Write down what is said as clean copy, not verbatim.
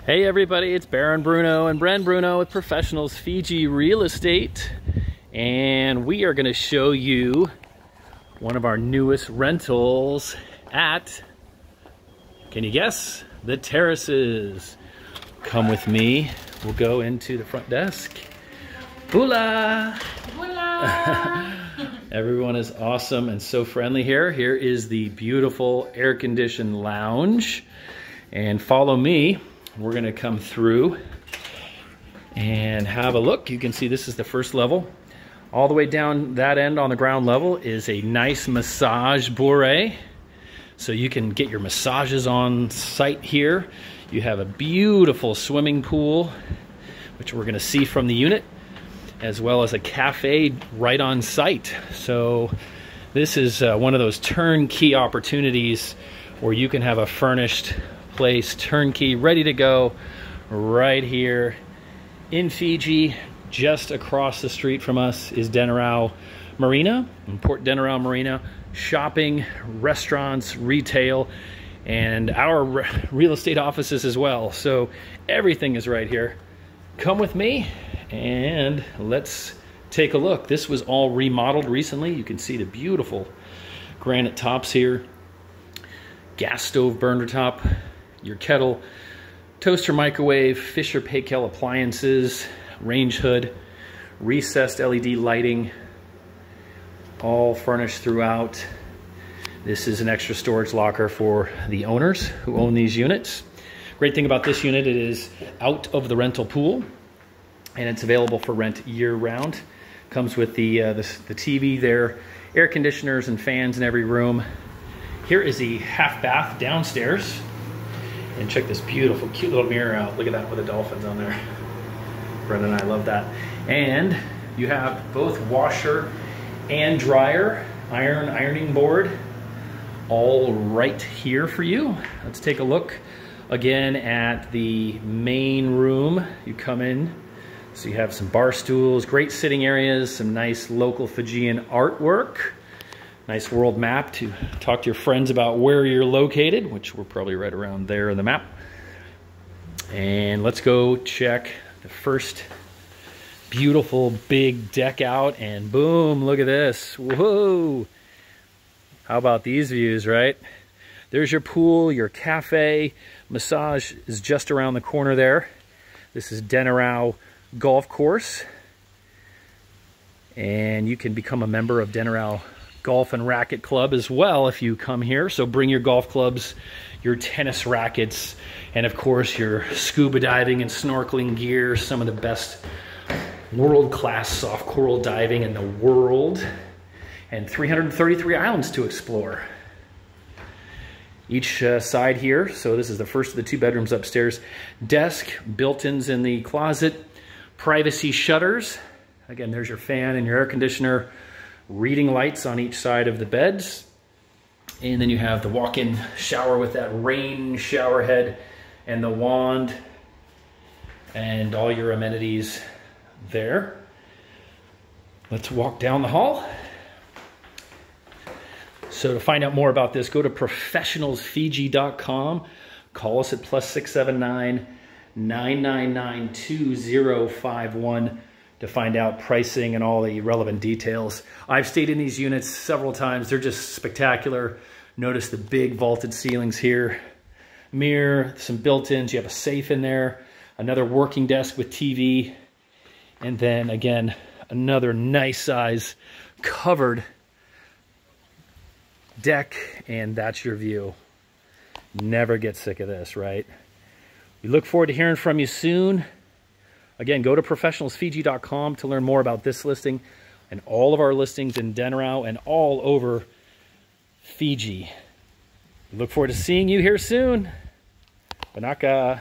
Hey everybody, it's Baron Bruno and Bren Bruno with Professionals FIJI Real Estate, and we are going to show you one of our newest rentals at, can you guess? The Terraces. Come with me. We'll go into the front desk. Hola! Hola! Everyone is awesome and so friendly here. Here is the beautiful air-conditioned lounge, and follow me. We're gonna come through and have a look. You can see this is the first level. All the way down that end on the ground level is a nice massage bouret. So you can get your massages on site here. You have a beautiful swimming pool, which we're gonna see from the unit, as well as a cafe right on site. So this is one of those turnkey opportunities where you can have a furnished place, turnkey, ready to go, right here in Fiji. Just across the street from us is Denarau Marina, in Port Denarau Marina. Shopping, restaurants, retail, and our real estate offices as well. So everything is right here. Come with me and let's take a look. This was all remodeled recently. You can see the beautiful granite tops here. Gas stove burner top, your kettle, toaster, microwave, Fisher Paykel appliances, range hood, recessed LED lighting, all furnished throughout. This is an extra storage locker for the owners who own these units. Great thing about this unit, it is out of the rental pool and it's available for rent year-round. Comes with the TV there, air conditioners and fans in every room. Here is the half bath downstairs. And check this beautiful, cute little mirror out. Look at that with the dolphins on there. Brendan and I love that. And you have both washer and dryer, ironing board, all right here for you. Let's take a look again at the main room. You come in, so you have some bar stools, great sitting areas, some nice local Fijian artwork. Nice world map to talk to your friends about where you're located, which we're probably right around there in the map. And let's go check the first beautiful big deck out, and boom, look at this. Whoa! How about these views, right? There's your pool, your cafe. Massage is just around the corner there. This is Denarau Golf Course. And you can become a member of Denarau Golf and Racket Club as well if you come here. So bring your golf clubs, your tennis rackets, and of course your scuba diving and snorkeling gear. Some of the best world-class soft coral diving in the world, and 333 islands to explore. Each side here, so this is the first of the two bedrooms upstairs. Desk, built-ins in the closet, privacy shutters. Again, there's your fan and your air conditioner. Reading lights on each side of the beds. And then you have the walk-in shower with that rain shower head and the wand and all your amenities there. Let's walk down the hall. So to find out more about this, go to professionalsfiji.com. Call us at +679 999 2051 to find out pricing and all the relevant details. I've stayed in these units several times. They're just spectacular. Notice the big vaulted ceilings here. Mirror, some built-ins. You have a safe in there. Another working desk with TV. And then again, another nice size covered deck. And that's your view. Never get sick of this, right? We look forward to hearing from you soon. Again, go to professionalsfiji.com to learn more about this listing and all of our listings in Denarau and all over Fiji. We look forward to seeing you here soon. Banaka.